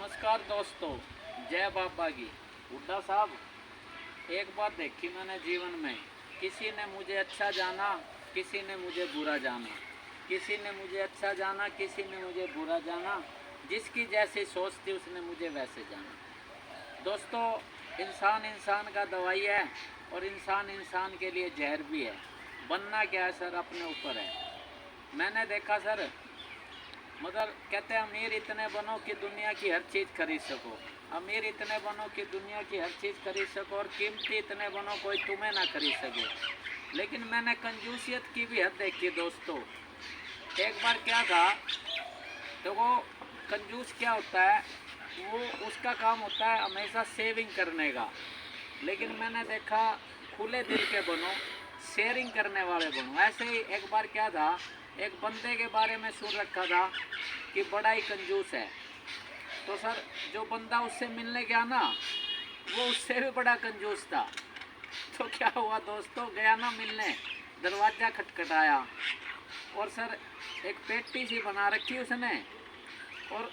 नमस्कार दोस्तों, जय बाबा की। बुड्ढा साहब, एक बात देखी मैंने जीवन में, किसी ने मुझे अच्छा जाना, किसी ने मुझे बुरा जाना, किसी ने मुझे अच्छा जाना, किसी ने मुझे बुरा जाना, जिसकी जैसी सोच थी उसने मुझे वैसे जाना। दोस्तों, इंसान इंसान का दवाई है और इंसान इंसान के लिए जहर भी है। बनना क्या है सर, अपने ऊपर है। मैंने देखा सर, मगर कहते हैं अमीर इतने बनो कि दुनिया की हर चीज़ खरीद सको। अमीर इतने बनो कि दुनिया की हर चीज़ खरीद सको, और कीमती इतने बनो कोई तुम्हें ना खरीद सके। लेकिन मैंने कंजूसियत की भी हद देखी दोस्तों। एक बार क्या था, तो वो कंजूस क्या होता है, वो उसका काम होता है हमेशा सेविंग करने का। लेकिन मैंने देखा खुले दिल के बनो, शेयरिंग करने वाले बनो। ऐसे ही एक बार क्या था, एक बंदे के बारे में सुन रखा था कि बड़ा ही कंजूस है। तो सर, जो बंदा उससे मिलने गया ना, वो उससे भी बड़ा कंजूस था। तो क्या हुआ दोस्तों, गया ना मिलने, दरवाज़ा खटखटाया और सर एक पेटी सी बना रखी उसने, और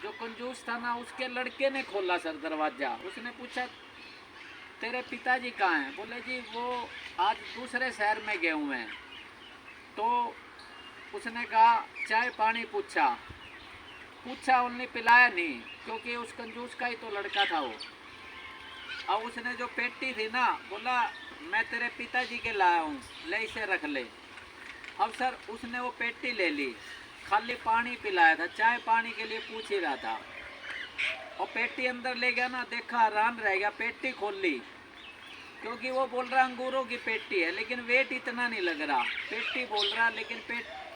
जो कंजूस था ना, उसके लड़के ने खोला सर दरवाज़ा। उसने पूछा, तेरे पिताजी कहाँ हैं? बोले जी वो आज दूसरे शहर में गए हुए हैं। तो उसने कहा चाय पानी पूछा, उन्हें पिलाया नहीं, क्योंकि उस कंजूस का ही तो लड़का था वो। अब उसने जो पेटी थी ना, बोला मैं तेरे पिताजी के लाया हूँ, ले इसे रख ले। अब सर उसने वो पेटी ले ली, खाली पानी पिलाया था, चाय पानी के लिए पूछ ही रहा था। और पेटी अंदर ले गया ना, देखा हैरान रह गया, पेटी खोल ली, क्योंकि वो बोल रहा अंगूरों की पेटी है, लेकिन वेट इतना नहीं लग रहा। पेटी बोल रहा, लेकिन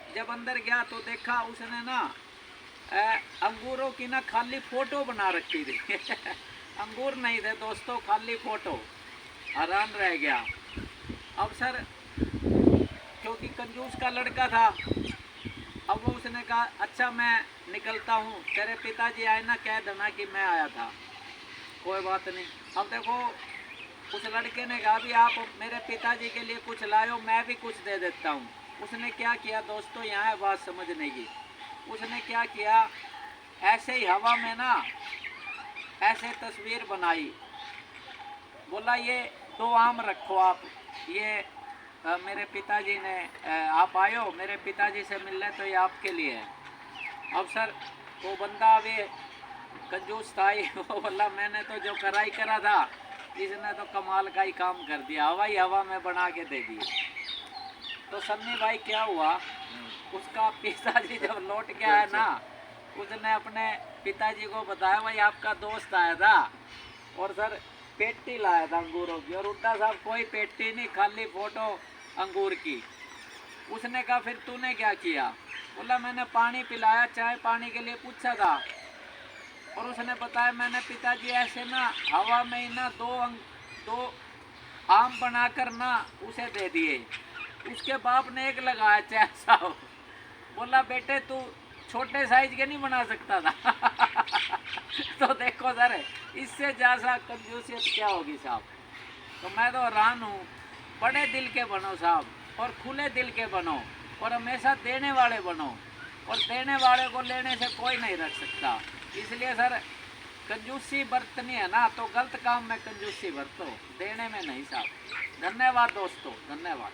जब अंदर गया तो देखा उसने ना अंगूरों की ना खाली फोटो बना रखी थी। अंगूर नहीं थे दोस्तों, खाली फोटो। हैरान रह गया। अब सर, क्योंकि कंजूस का लड़का था, अब वो उसने कहा अच्छा मैं निकलता हूँ, तेरे पिताजी आए ना कह देना कि मैं आया था। कोई बात नहीं। अब देखो, उस लड़के ने कहा भी आप मेरे पिताजी के लिए कुछ लाए हो, मैं भी कुछ दे देता हूँ। उसने क्या किया दोस्तों, यहाँ है बात समझने की। उसने क्या किया, ऐसे ही हवा में ना ऐसे तस्वीर बनाई। बोला ये 2 आम रखो आप, ये मेरे पिताजी ने आप आए हो मेरे पिताजी से मिलने, तो ये आपके लिए है। अब सर वो बंदा अभी कंजूस था ही, वो बोला मैंने तो जो करा ही करा था, इसने तो कमाल का ही काम कर दिया, हवा में बना के दे दिए। तो सन्नी भाई क्या हुआ, उसका पिताजी जब लौट के आया ना, उसने अपने पिताजी को बताया भाई आपका दोस्त आया था और सर पेटी लाया था अंगूरों की। और उड्डा साहब कोई पेटी नहीं, खाली फोटो अंगूर की। उसने कहा फिर तूने क्या किया? बोला मैंने पानी पिलाया, चाय पानी के लिए पूछा था। और उसने बताया मैंने पिताजी ऐसे ना हवा में ही ना दो आम बनाकर ना उसे दे दिए। उसके बाप ने एक लगाया चाय साहब, बोला बेटे तू छोटे साइज के नहीं बना सकता था। तो देखो सर, इससे ज़्यादा कंजूसियत क्या होगी साहब। तो मैं तो हैरान हूँ। बड़े दिल के बनो साहब, और खुले दिल के बनो, और हमेशा देने वाले बनो, और देने वाले को लेने से कोई नहीं रख सकता। इसलिए सर, कंजूसी बरतनी है ना, तो गलत काम में कंजूसी बरतो, देने में नहीं साहब। धन्यवाद दोस्तों, धन्यवाद।